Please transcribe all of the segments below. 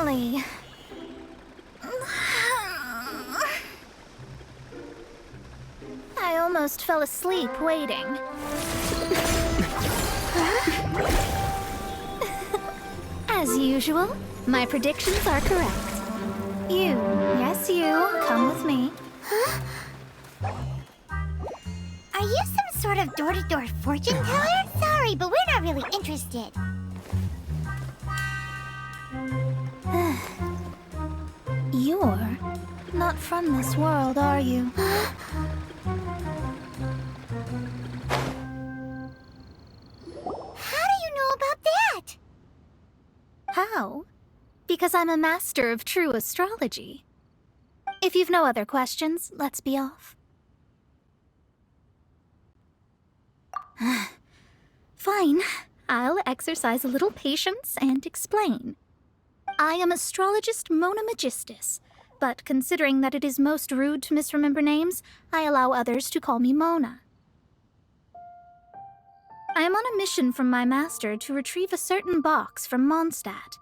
Finally! I almost fell asleep waiting. As usual, my predictions are correct. You, yes you, come with me. Huh? Are you some sort of door-to-door fortune teller? Sorry, but we're not really interested. You're not from this world, are you? How do you know about that? How? Because I'm a master of true astrology. If you've no other questions, let's be off. Fine. I'll exercise a little patience and explain. I am astrologist Mona Magistus, but considering that it is most rude to misremember names, I allow others to call me Mona. I am on a mission from my master to retrieve a certain box from Mondstadt.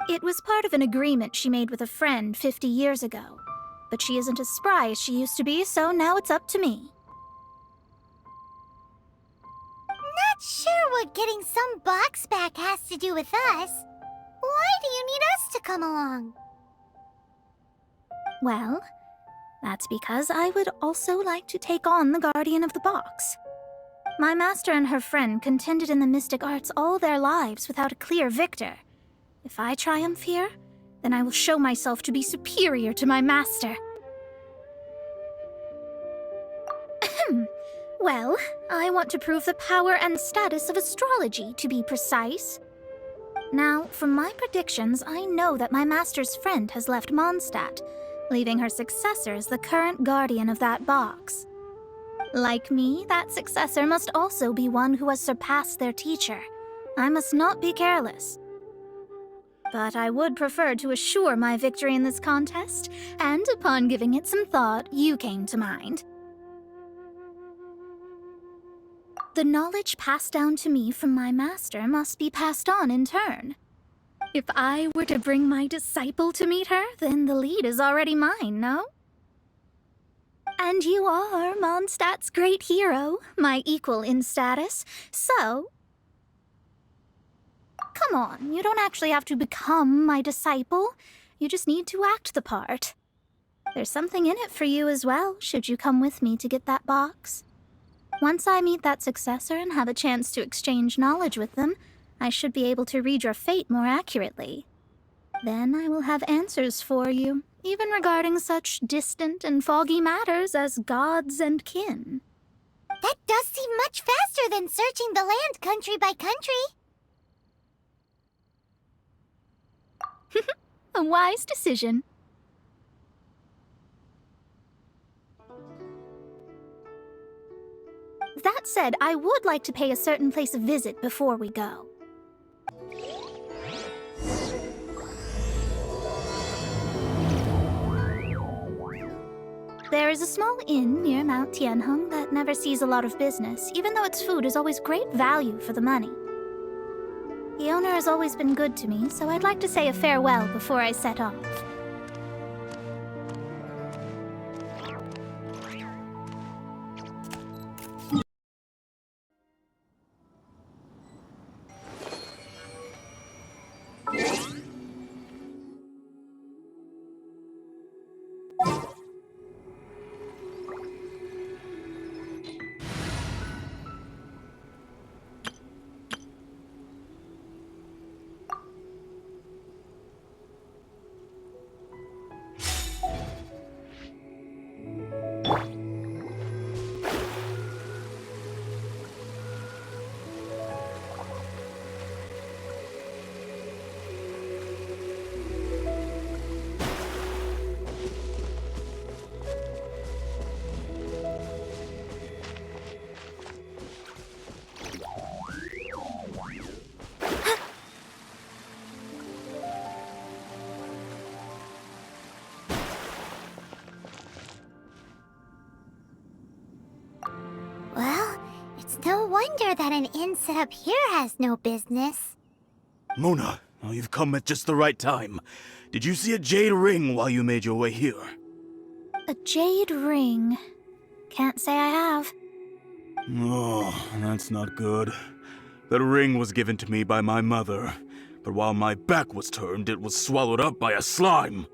It was part of an agreement she made with a friend 50 years ago, but she isn't as spry as she used to be, so now it's up to me. Not sure what getting some box back has to do with us. Why do you need us to come along? Well, that's because I would also like to take on the guardian of the box. My master and her friend contended in the mystic arts all their lives without a clear victor. If I triumph here, then I will show myself to be superior to my master. Well, I want to prove the power and status of astrology, to be precise. Now, from my predictions, I know that my master's friend has left Mondstadt, leaving her successor as the current guardian of that box. Like me, that successor must also be one who has surpassed their teacher. I must not be careless. But I would prefer to assure my victory in this contest, and upon giving it some thought, you came to mind. The knowledge passed down to me from my master must be passed on in turn. If I were to bring my disciple to meet her, then the lead is already mine, no? And you are Mondstadt's great hero, my equal in status, so... Come on, you don't actually have to become my disciple. You just need to act the part. There's something in it for you as well, should you come with me to get that box. Once I meet that successor and have a chance to exchange knowledge with them, I should be able to read your fate more accurately. Then I will have answers for you, even regarding such distant and foggy matters as gods and kin. That does seem much faster than searching the land country by country. A wise decision. That said, I would like to pay a certain place a visit before we go. There is a small inn near Mount Tianheng that never sees a lot of business, even though its food is always great value for the money. The owner has always been good to me, so I'd like to say a farewell before I set off. Well, it's no wonder that an inn set up here has no business. Mona, Oh, you've come at just the right time. Did you see a jade ring while you made your way here? A jade ring. Can't say I have. Oh, that's not good. That ring was given to me by my mother, but while my back was turned, it was swallowed up by a slime.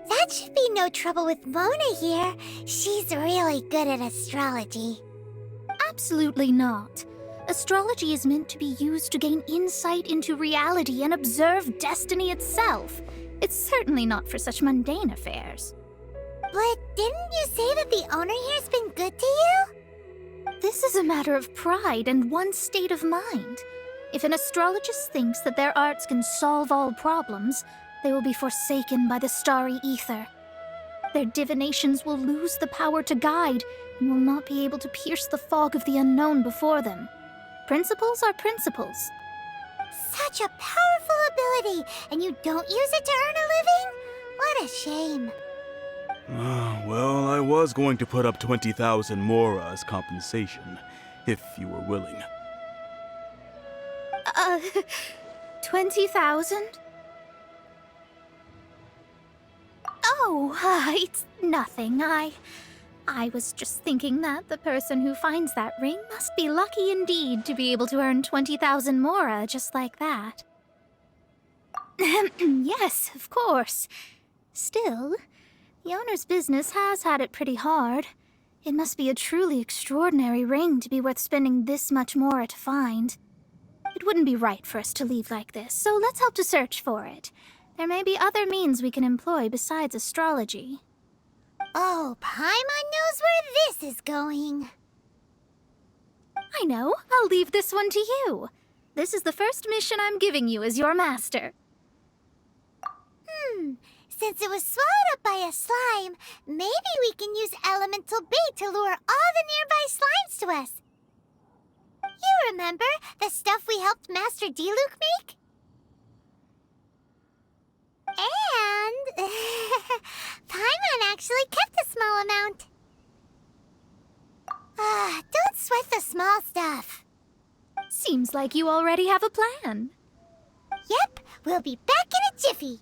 That should be no trouble with Mona here. She's really good at astrology. Absolutely not. Astrology is meant to be used to gain insight into reality and observe destiny itself. It's certainly not for such mundane affairs. But didn't you say that the owner here's been good to you? This is a matter of pride and one's state of mind. If an astrologist thinks that their arts can solve all problems, they will be forsaken by the starry ether. Their divinations will lose the power to guide and will not be able to pierce the fog of the unknown before them. Principles are principles. Such a powerful ability, and you don't use it to earn a living? What a shame. Well, I was going to put up 20,000 mora as compensation, if you were willing. 20,000? Oh, it's nothing. I was just thinking that the person who finds that ring must be lucky indeed to be able to earn 20,000 mora just like that. Yes, of course. Still, the owner's business has had it pretty hard. It must be a truly extraordinary ring to be worth spending this much mora to find. It wouldn't be right for us to leave like this, so let's help to search for it. There may be other means we can employ besides astrology. Oh, Paimon knows where this is going. I know. I'll leave this one to you. This is the first mission I'm giving you as your master. Since it was swallowed up by a slime, maybe we can use elemental bait to lure all the nearby slimes to us. You remember the stuff we helped Master Diluc make? And Paimon actually kept a small amount. Don't sweat the small stuff. Seems like you already have a plan. Yep, we'll be back in a jiffy.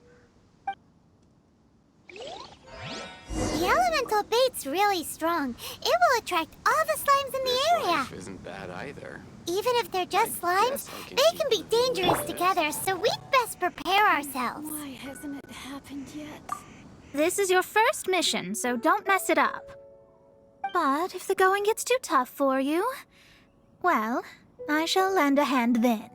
The elemental bait's really strong. It will attract all the slimes in the area. Isn't bad either. Even if they're just slimes, they can be dangerous together, so we'd best prepare ourselves. Why hasn't it happened yet? This is your first mission, so don't mess it up. But if the going gets too tough for you, well, I shall lend a hand then.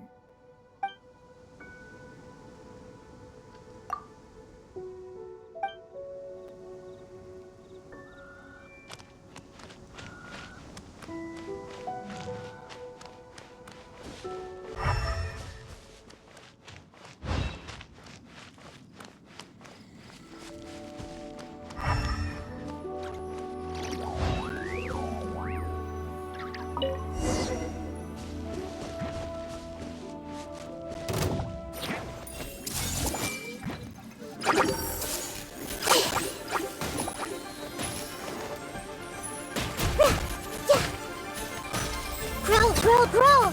Growl, growl!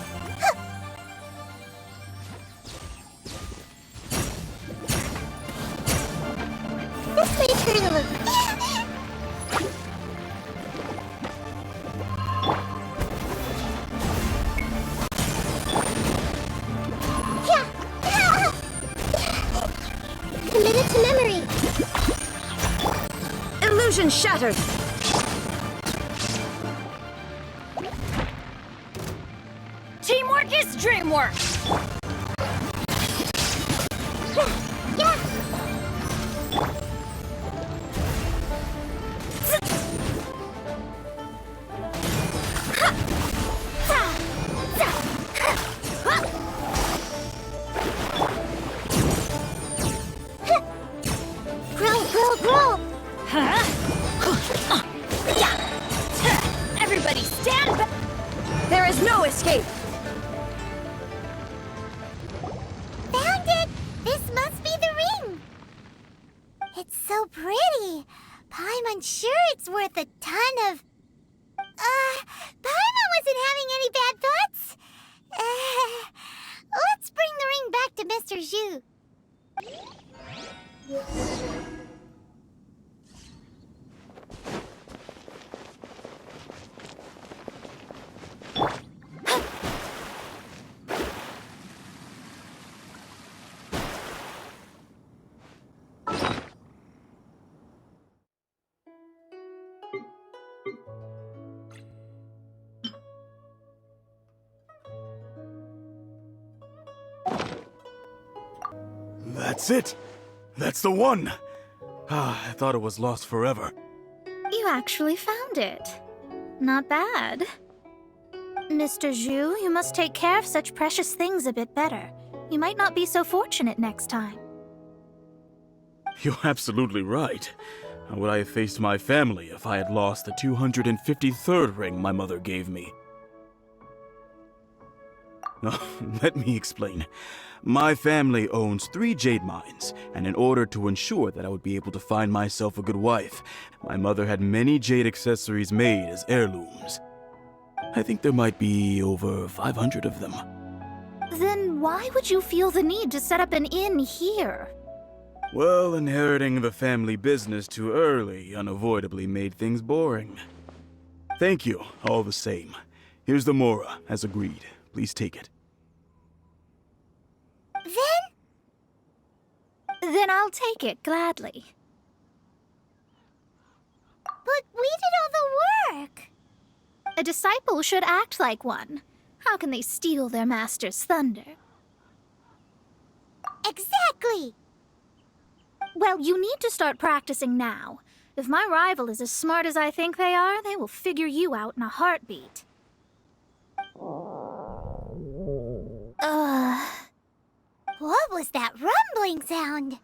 This may turn a little. Committed to memory. Illusion shattered! Teamwork is dreamwork! Yeah. Growl! Everybody stand back! There is no escape! Found it! This must be the ring! It's so pretty. Paimon's sure it's worth a ton of... Paimon wasn't having any bad thoughts? Master Zhu. That's it! That's the one! Ah, I thought it was lost forever. You actually found it. Not bad. Mr. Zhu, you must take care of such precious things a bit better. You might not be so fortunate next time. You're absolutely right. How would I have faced my family if I had lost the 253rd ring my mother gave me? Let me explain. My family owns 3 jade mines, and in order to ensure that I would be able to find myself a good wife, my mother had many jade accessories made as heirlooms. I think there might be over 500 of them. Then why would you feel the need to set up an inn here? Well, inheriting the family business too early unavoidably made things boring. Thank you, all the same. Here's the Mora, as agreed. Please take it. Then I'll take it gladly. But we did all the work. A disciple should act like one. How can they steal their master's thunder? Exactly. Well, you need to start practicing now. If my rival is as smart as I think they are, they will figure you out in a heartbeat. What was that rumbling sound?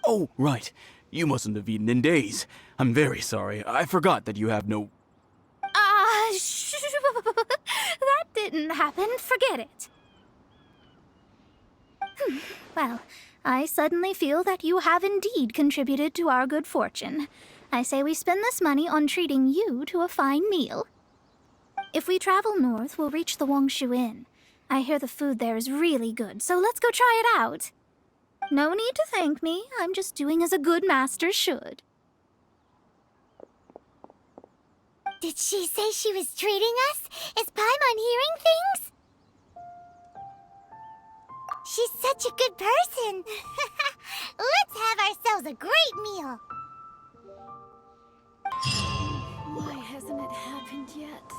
Oh, right. You mustn't have eaten in days. I'm very sorry. I forgot that you have no... That didn't happen. Forget it. Well, I suddenly feel that you have indeed contributed to our good fortune. I say we spend this money on treating you to a fine meal. If we travel north, we'll reach the Wongshu Inn. I hear the food there is really good, so let's go try it out. No need to thank me. I'm just doing as a good master should. Did she say she was treating us? Is Paimon hearing things? She's such a good person. Let's have ourselves a great meal. Why hasn't it happened yet?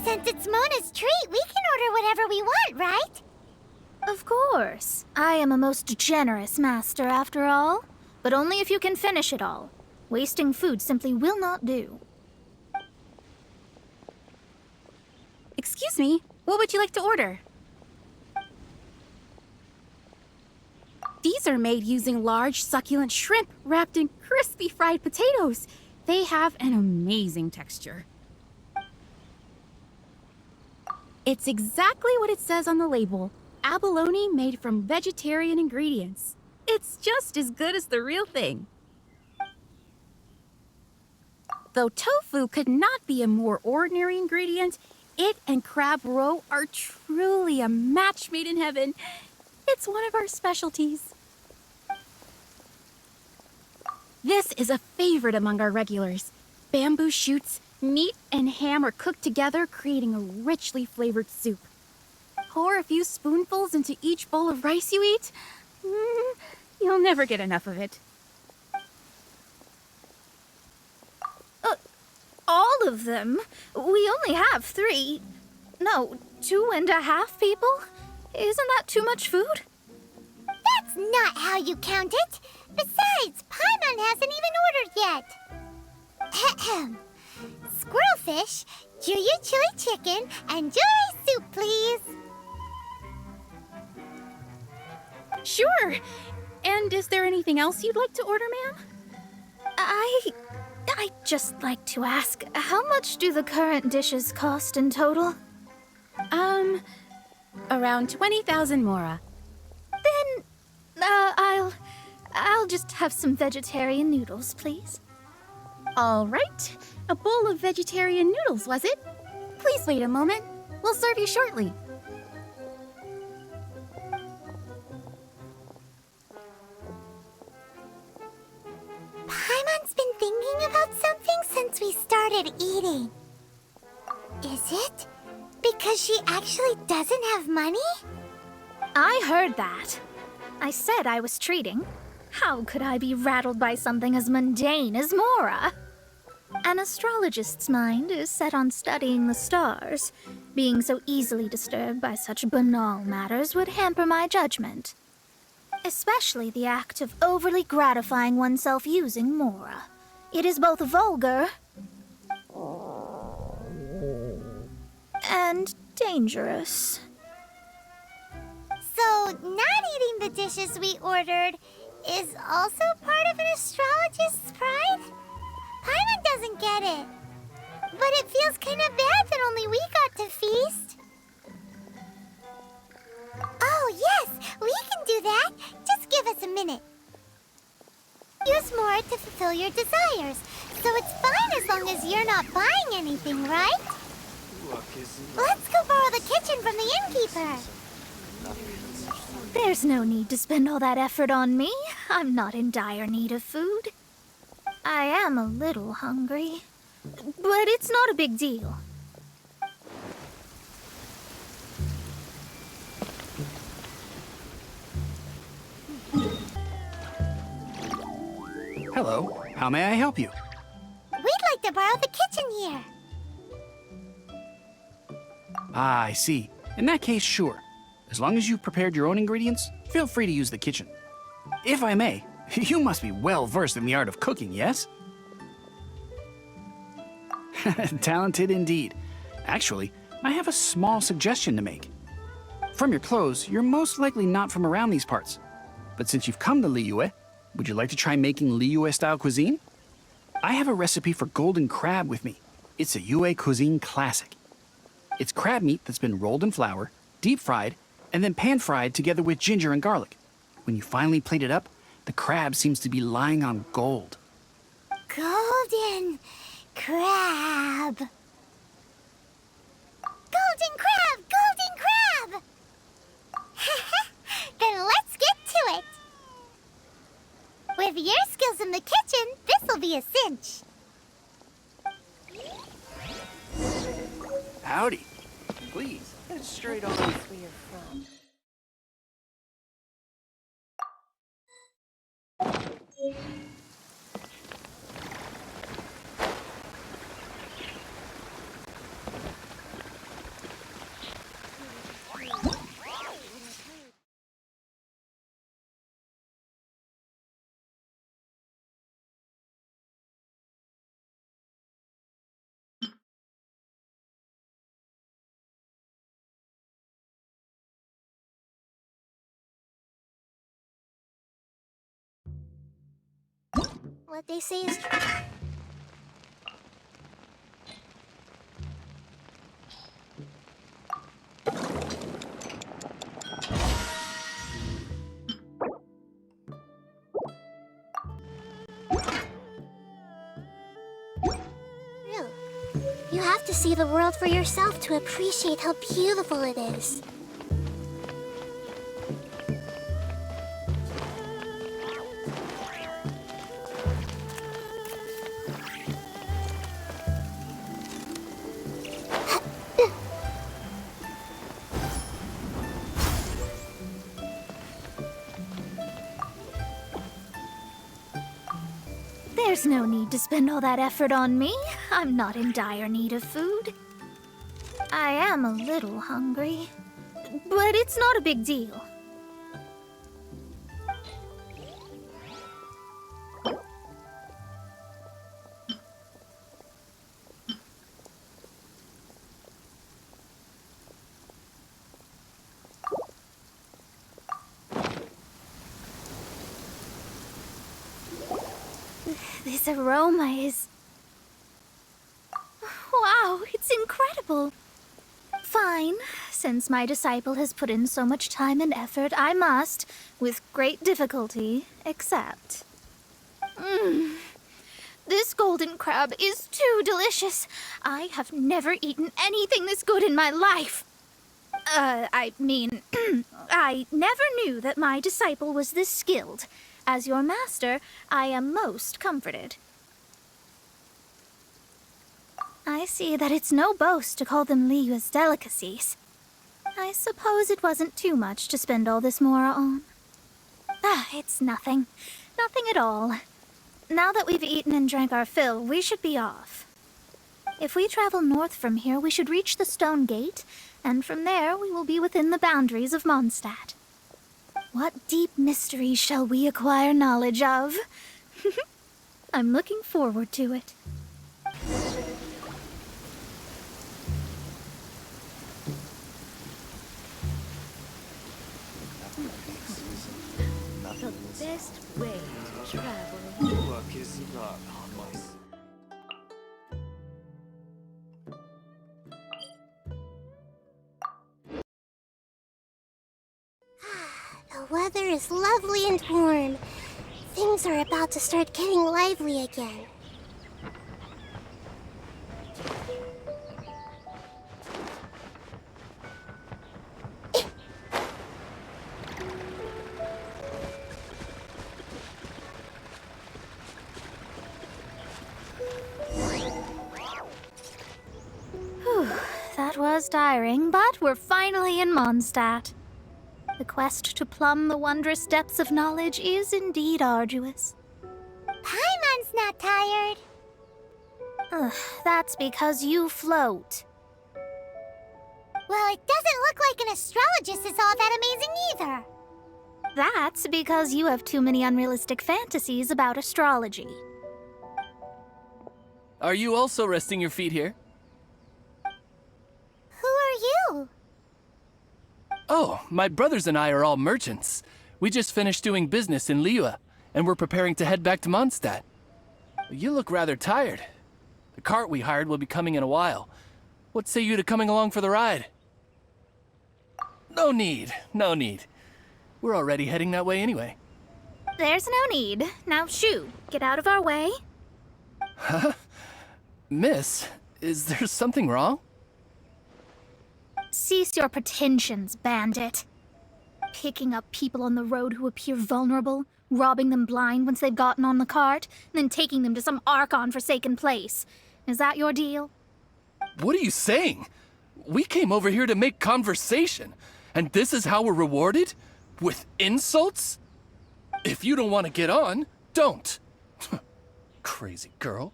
Since it's Mona's treat, we can order whatever we want, right? Of course. I am a most generous master, after all. But only if you can finish it all. Wasting food simply will not do. Excuse me, what would you like to order? These are made using large, succulent shrimp wrapped in crispy fried potatoes. They have an amazing texture. It's exactly what it says on the label. Abalone made from vegetarian ingredients. It's just as good as the real thing. Though tofu could not be a more ordinary ingredient, it and crab roe are truly a match made in heaven. It's one of our specialties. This is a favorite among our regulars. Bamboo shoots, meat and ham are cooked together, creating a richly flavored soup. Pour a few spoonfuls into each bowl of rice you eat. You'll never get enough of it. All of them? We only have 3. No, 2.5 people? Isn't that too much food? That's That's not how you count it. Besides, Paimon hasn't even ordered yet. Ahem. Squirrelfish, Juyu chili chicken, and jewelry soup, please. Sure. And is there anything else you'd like to order, ma'am? I'd just like to ask, how much do the current dishes cost in total? Around 20,000 mora. Then, I'll just have some vegetarian noodles, please. All right. A bowl of vegetarian noodles, was it? Please wait a moment. We'll serve you shortly. Paimon's been thinking about something since we started eating. Is it because she actually doesn't have money? I heard that. I said I was treating. How could I be rattled by something as mundane as Mora? An astrologist's mind is set on studying the stars. Being so easily disturbed by such banal matters would hamper my judgment. Especially the act of overly gratifying oneself using Mora. It is both vulgar and dangerous. So, not eating the dishes we ordered is also part of an astrologist's pride? Paimon doesn't get it. But it feels kind of bad that only we got to feast. Oh, yes, we can do that. Just give us a minute. Use more to fulfill your desires. So it's fine as long as you're not buying anything, right? Let's go borrow the kitchen from the innkeeper. There's no need to spend all that effort on me. I'm not in dire need of food. I am a little hungry, but it's not a big deal. Hello, how may I help you? We'd like to borrow the kitchen here. Ah, I see. In that case, sure. As long as you've prepared your own ingredients, feel free to use the kitchen. If I may, you must be well versed in the art of cooking, yes? Talented indeed. Actually, I have a small suggestion to make. From your clothes, you're most likely not from around these parts. But since you've come to Liyue, would you like to try making Liyue-style cuisine? I have a recipe for golden crab with me. It's a Yue cuisine classic. It's crab meat that's been rolled in flour, deep fried, and then pan-fried together with ginger and garlic. When you finally plate it up, the crab seems to be lying on gold. Golden crab. Golden crab! Golden crab! Then let's get to it. With your skills in the kitchen, this'll be a cinch. Howdy. Please, head straight on. What they say is true. You have to see the world for yourself to appreciate how beautiful it is. There's no need to spend all that effort on me. I'm not in dire need of food. I am a little hungry, but it's not a big deal. This aroma is... Wow, it's incredible. Fine. Since my disciple has put in so much time and effort, I must, with great difficulty, accept. This golden crab is too delicious. I have never eaten anything this good in my life. I mean, I never knew that my disciple was this skilled. As your master, I am most comforted. I see that it's no boast to call them Liyue's delicacies. I suppose it wasn't too much to spend all this mora on. It's nothing. Nothing at all. Now that we've eaten and drank our fill, we should be off. If we travel north from here, we should reach the Stone Gate, and from there we will be within the boundaries of Mondstadt. What deep mysteries shall we acquire knowledge of? I'm looking forward to it. The best way to travel. The weather is lovely and warm. Things are about to start getting lively again. That was tiring, but we're finally in Mondstadt. The quest to plumb the wondrous depths of knowledge is indeed arduous. Paimon's not tired. That's because you float. Well, it doesn't look like an astrologist is all that amazing either. That's because you have too many unrealistic fantasies about astrology. Are you also resting your feet here? Who are you? Oh, my brothers and I are all merchants. We just finished doing business in Liyue, and we're preparing to head back to Mondstadt. You look rather tired. The cart we hired will be coming in a while. What say you to coming along for the ride? No need, no need. We're already heading that way anyway. There's no need. Now shoo, get out of our way. Huh? Miss, is there something wrong? Cease your pretensions, bandit. Picking up people on the road who appear vulnerable, robbing them blind once they've gotten on the cart, and then taking them to some Archon-forsaken place. Is that your deal? What are you saying? We came over here to make conversation, and this is how we're rewarded? With insults? If you don't want to get on, don't. Crazy girl.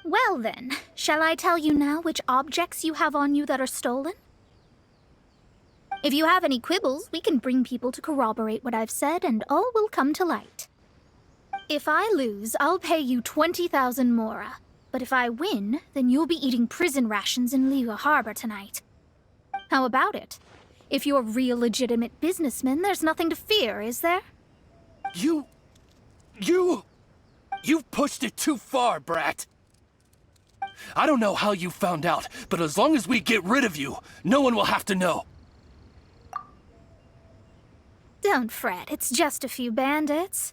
Well then, shall I tell you now which objects you have on you that are stolen? If you have any quibbles, we can bring people to corroborate what I've said, and all will come to light. If I lose, I'll pay you 20,000 mora. But if I win, then you'll be eating prison rations in Liyue Harbor tonight. How about it? If you're real legitimate businessmen, there's nothing to fear, is there? You've pushed it too far, brat. I don't know how you found out, but as long as we get rid of you, no one will have to know. Don't fret, it's just a few bandits.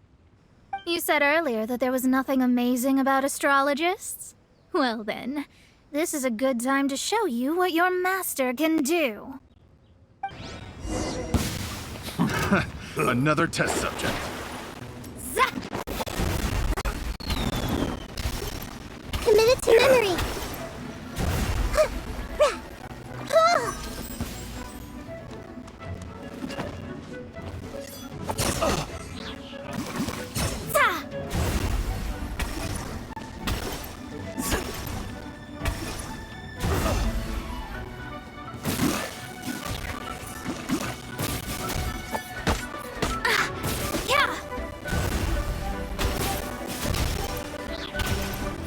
You said earlier that there was nothing amazing about astrologists? Well then, this is a good time to show you what your master can do. Another test subject. Committed to memory.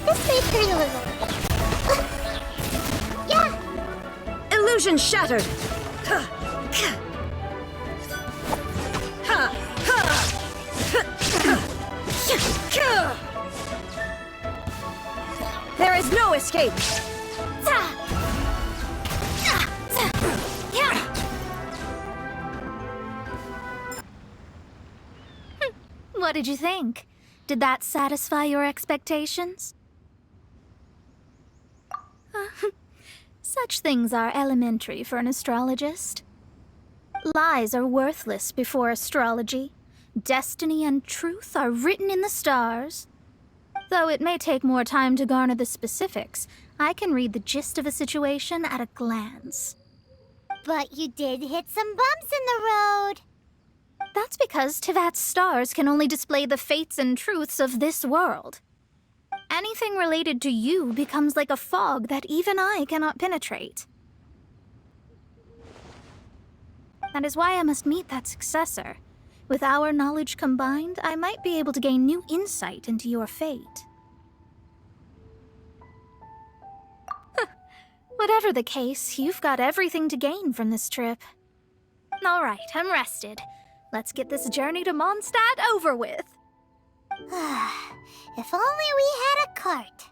This may hurt a little. Yeah. Illusion shattered! escape. What did you think? Did that satisfy your expectations? Such things are elementary for an astrologist. Lies are worthless before astrology. Destiny and truth are written in the stars. Though it may take more time to garner the specifics, I can read the gist of a situation at a glance. But you did hit some bumps in the road. That's because Tivat's stars can only display the fates and truths of this world. Anything related to you becomes like a fog that even I cannot penetrate. That is why I must meet that successor. With our knowledge combined, I might be able to gain new insight into your fate. Whatever the case, you've got everything to gain from this trip. All right, I'm rested. Let's get this journey to Mondstadt over with. If only we had a cart.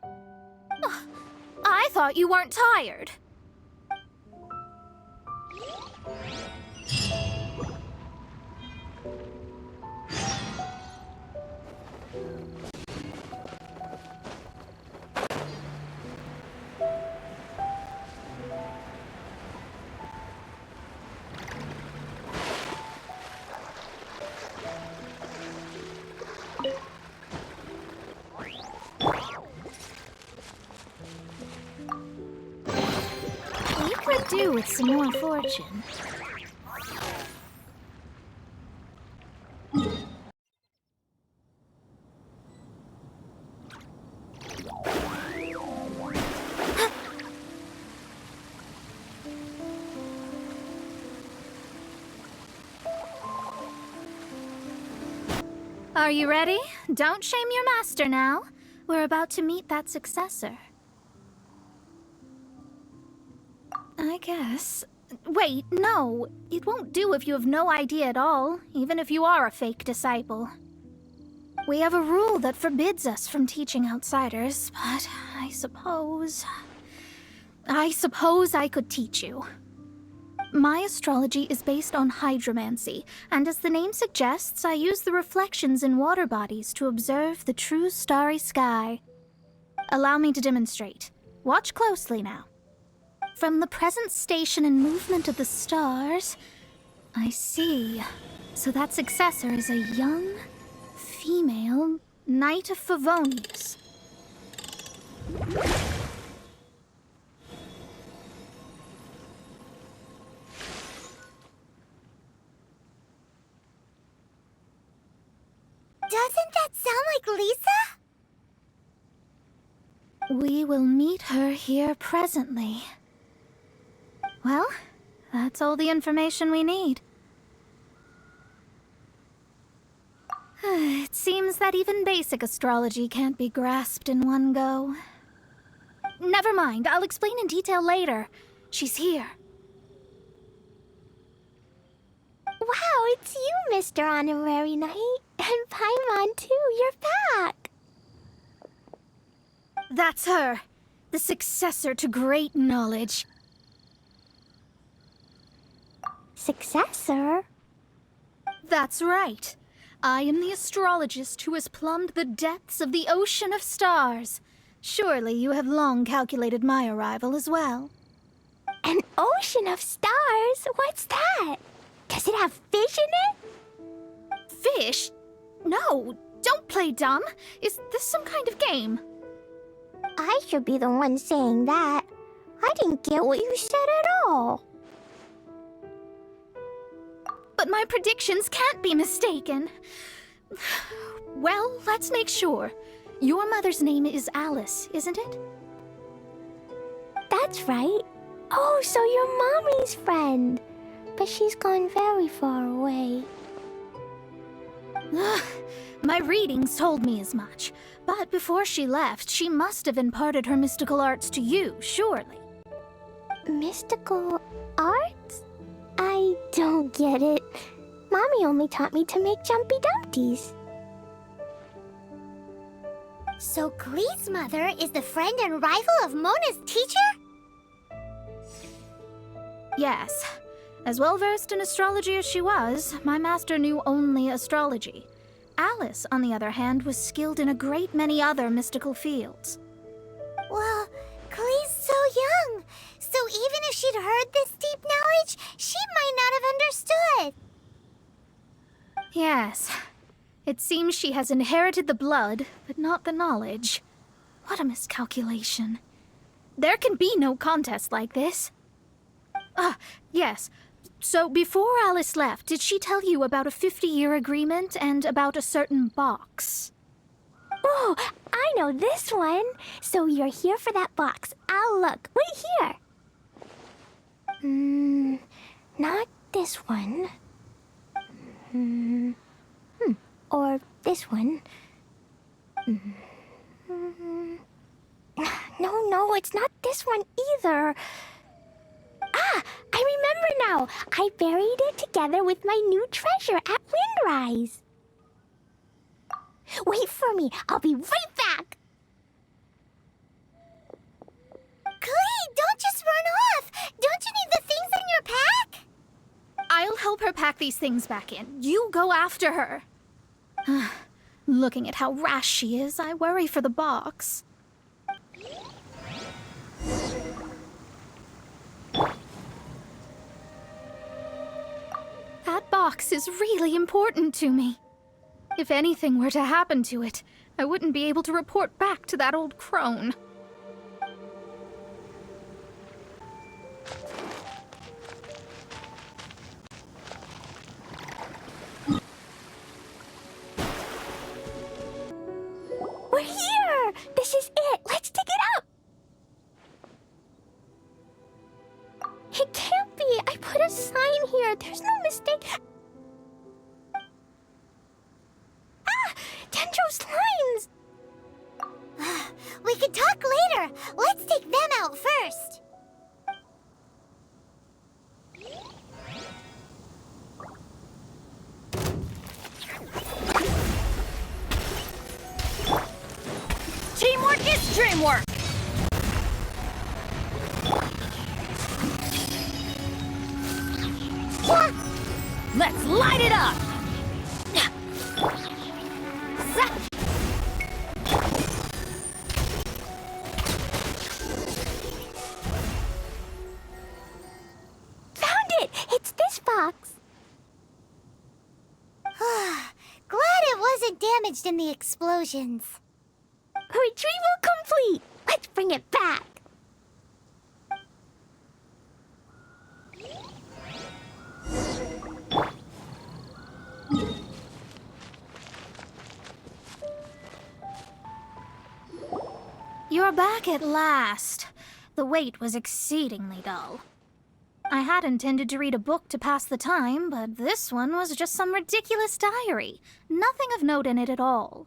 I thought you weren't tired. We could do with some more fortune. Are you ready? Don't shame your master now. We're about to meet that successor. I guess. Wait, no. It won't do if you have no idea at all, even if you are a fake disciple. We have a rule that forbids us from teaching outsiders, but I suppose I could teach you. My astrology is based on hydromancy, and as the name suggests, I use the reflections in water bodies to observe the true starry sky. Allow me to demonstrate. Watch closely now. From the present station and movement of the stars, I see. So that successor is a young, female Knight of Favonius. Doesn't that sound like Lisa? We will meet her here presently. Well, that's all the information we need. It seems that even basic astrology can't be grasped in one go. Never mind, I'll explain in detail later. She's here. Wow, it's you, Mr. Honorary Knight. And Paimon, too, you're back. That's her, the successor to great knowledge. Successor? That's right. I am the astrologist who has plumbed the depths of the ocean of stars. Surely you have long calculated my arrival as well. An ocean of stars? What's that? Does it have fish in it? Fish? No, don't play dumb. Is this some kind of game? I should be the one saying that. I didn't get what you said at all. But my predictions can't be mistaken. Well, let's make sure. Your mother's name is Alice, isn't it? That's right. Oh, so you're Mommy's friend. But she's gone very far away. My readings told me as much. But before she left, she must have imparted her mystical arts to you, surely. Mystical arts? I don't get it. Mommy only taught me to make jumpy dumpties. So Klee's mother is the friend and rival of Mona's teacher? Yes. As well versed in astrology as she was, my master knew only astrology. Alice, on the other hand, was skilled in a great many other mystical fields. Well, Klee's so young. So even if she'd heard this deep knowledge, she might not have understood. Yes. It seems she has inherited the blood, but not the knowledge. What a miscalculation. There can be no contest like this. Ah, yes. So before Alice left, did she tell you about a 50-year agreement and about a certain box? Oh, I know this one. So you're here for that box. I'll look. Wait here. Not this one. Or this one. No, it's not this one either. Ah, I remember now. I buried it together with my new treasure at Windrise. Wait for me. I'll be right back. Klee, don't just run off. Don't you need the things in your pack? I'll help her pack these things back in. You go after her. Looking at how rash she is, I worry for the box. That box is really important to me. If anything were to happen to it, I wouldn't be able to report back to that old crone. We're here! This is it! Let's dig it up! It can't be! I put a sign here! There's no mistake! Ah! Dendro's lines! We can talk later! Let's take them out first! Teamwork is dreamwork! Let's light it up! Found it! It's this box! Glad it wasn't damaged in the explosions. Retrieval complete! Let's bring it back! You're back at last. The wait was exceedingly dull. I had intended to read a book to pass the time, but this one was just some ridiculous diary. Nothing of note in it at all.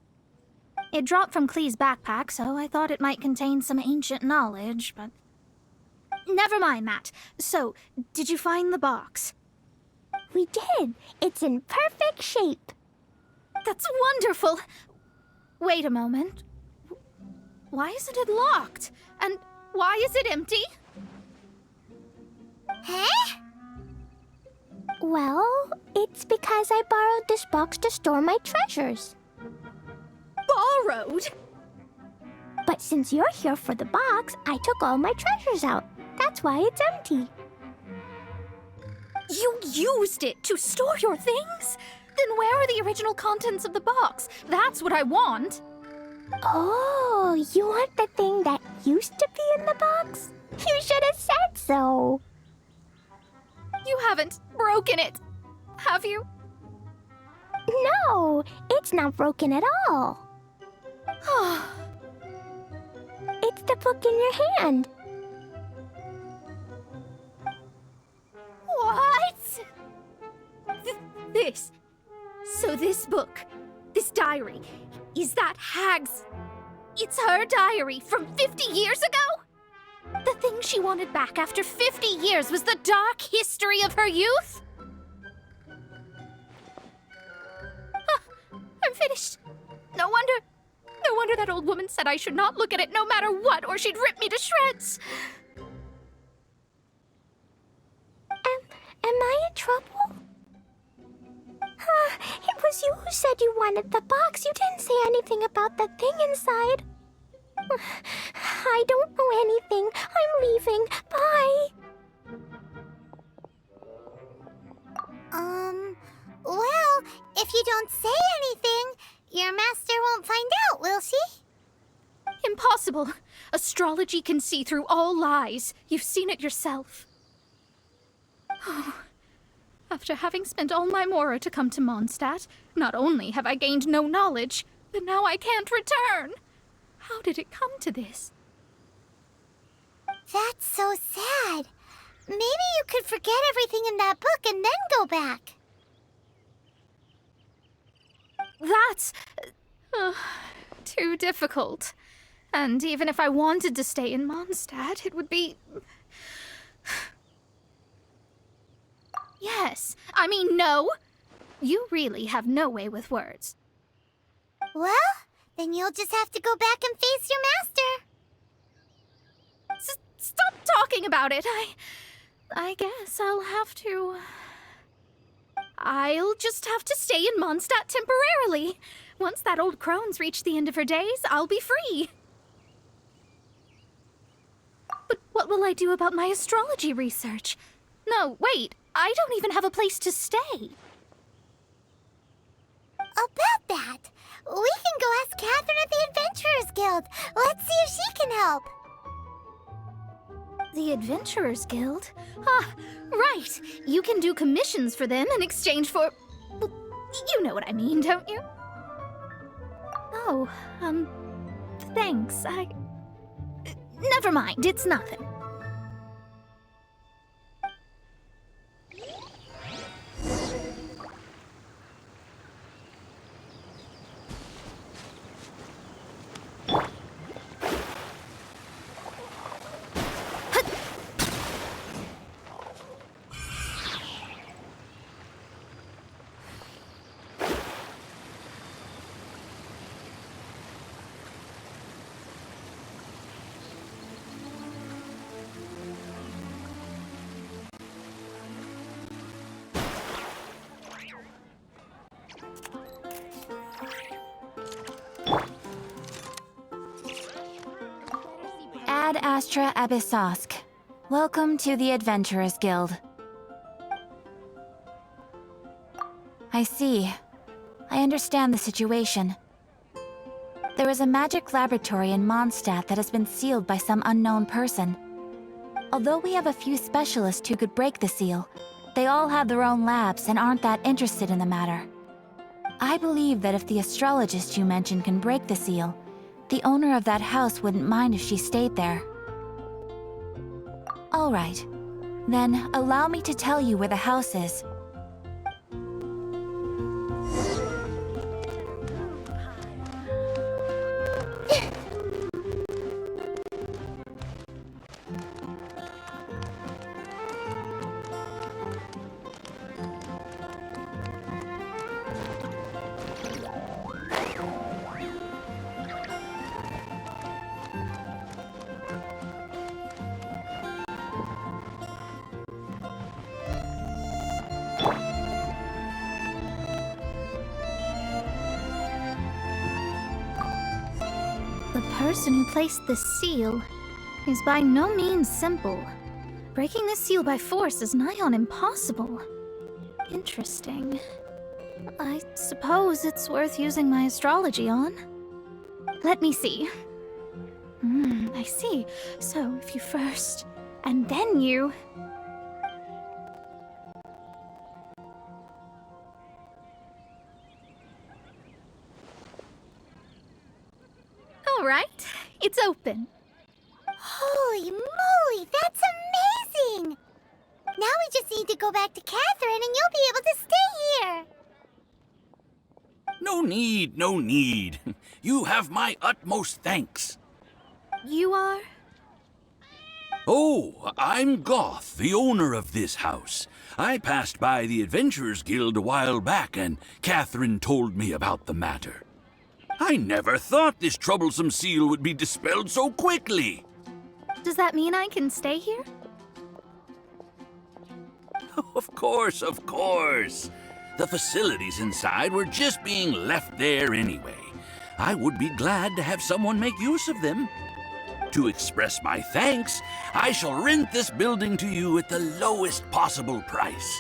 It dropped from Klee's backpack, so I thought it might contain some ancient knowledge, but... Never mind that. So, did you find the box? We did. It's in perfect shape. That's wonderful! Wait a moment. Why isn't it locked? And why is it empty? Huh? Well, it's because I borrowed this box to store my treasures. Borrowed? But since you're here for the box, I took all my treasures out. That's why it's empty. You used it to store your things? Then where are the original contents of the box? That's what I want. Oh, you want the thing that used to be in the box? You should have said so. You haven't broken it, have you? No, it's not broken at all. It's the book in your hand. What? This. So this book, this diary, is that Hag's... It's her diary from 50 years ago? The thing she wanted back after 50 years was the dark history of her youth? I'm finished. No wonder That old woman said I should not look at it no matter what, or she'd rip me to shreds. Am I in trouble? It was you who said you wanted the box. You didn't say anything about the thing inside. I don't know anything. I'm leaving. Bye. Well, if you don't say anything, your master won't find out, will she? Impossible. Astrology can see through all lies. You've seen it yourself. After having spent all my mora to come to Mondstadt, not only have I gained no knowledge, but now I can't return. How did it come to this? That's so sad. Maybe you could forget everything in that book and then go back. That's too difficult. And even if I wanted to stay in Mondstadt, it would be... Yes, I mean no. You really have no way with words. Well, then you'll just have to go back and face your master. Stop talking about it. I guess I'll have to... I'll just have to stay in Mondstadt temporarily. Once that old crone's reached the end of her days, I'll be free. But what will I do about my astrology research? No, wait. I don't even have a place to stay. About that, we can go ask Catherine at the Adventurers Guild. Let's see if she can help. The Adventurers Guild? Ah, right. You can do commissions for them in exchange for... Well, you know what I mean, don't you? Oh, thanks. Never mind, it's nothing. Ad Astra Abyssosk. Welcome to the Adventurers Guild. I see. I understand the situation. There is a magic laboratory in Mondstadt that has been sealed by some unknown person. Although we have a few specialists who could break the seal, they all have their own labs and aren't that interested in the matter. I believe that if the astrologist you mentioned can break the seal, the owner of that house wouldn't mind if she stayed there. All right. Then, allow me to tell you where the house is. The person who placed the seal is by no means simple. Breaking the seal by force is nigh on impossible. Interesting. I suppose it's worth using my astrology on. Let me see. I see. So if you first, and then you... All right, it's open. Holy moly, that's amazing! Now we just need to go back to Catherine and you'll be able to stay here. No need, no need. You have my utmost thanks. You are? Oh, I'm Goth, the owner of this house. I passed by the Adventurers Guild a while back, and Catherine told me about the matter. I never thought this troublesome seal would be dispelled so quickly. Does that mean I can stay here? Of course, of course. The facilities inside were just being left there anyway. I would be glad to have someone make use of them. To express my thanks, I shall rent this building to you at the lowest possible price.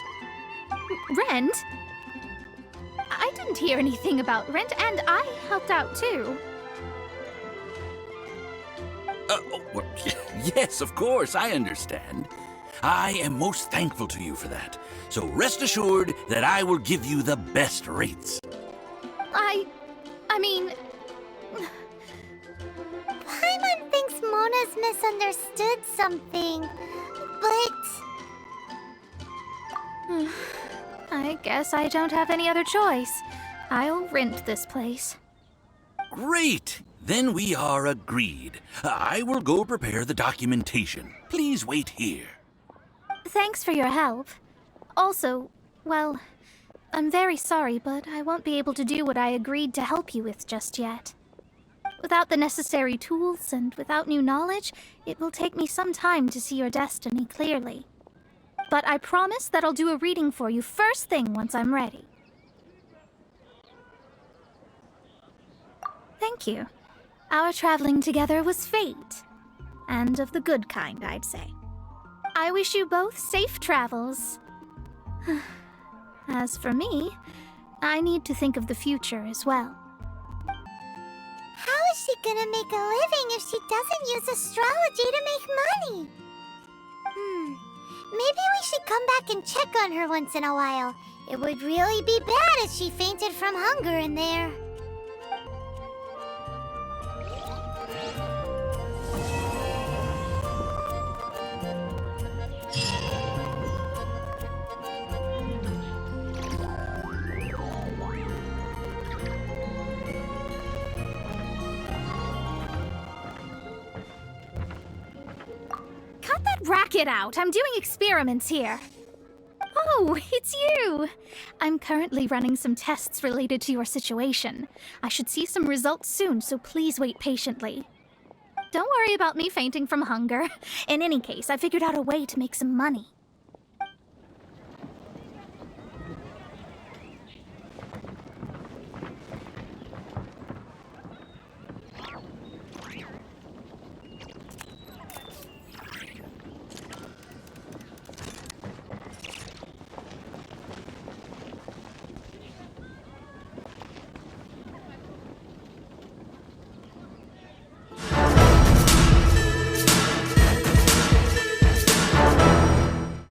Rent? I didn't hear anything about rent, and I helped out too. Well, yes, of course, I understand. I am most thankful to you for that. So rest assured that I will give you the best rates. I mean... Paimon thinks Mona's misunderstood something, but... I guess I don't have any other choice. I'll rent this place. Great! Then we are agreed. I will go prepare the documentation. Please wait here. Thanks for your help. Also, well, I'm very sorry, but I won't be able to do what I agreed to help you with just yet. Without the necessary tools and without new knowledge, it will take me some time to see your destiny clearly. But I promise that I'll do a reading for you first thing once I'm ready. Thank you. Our traveling together was fate. And of the good kind, I'd say. I wish you both safe travels. As for me, I need to think of the future as well. How is she gonna make a living if she doesn't use astrology to make money? Maybe we should come back and check on her once in a while. It would really be bad if she fainted from hunger in there. Cut that racket out! I'm doing experiments here. Oh, it's you! I'm currently running some tests related to your situation. I should see some results soon, so please wait patiently. Don't worry about me fainting from hunger. In any case, I figured out a way to make some money.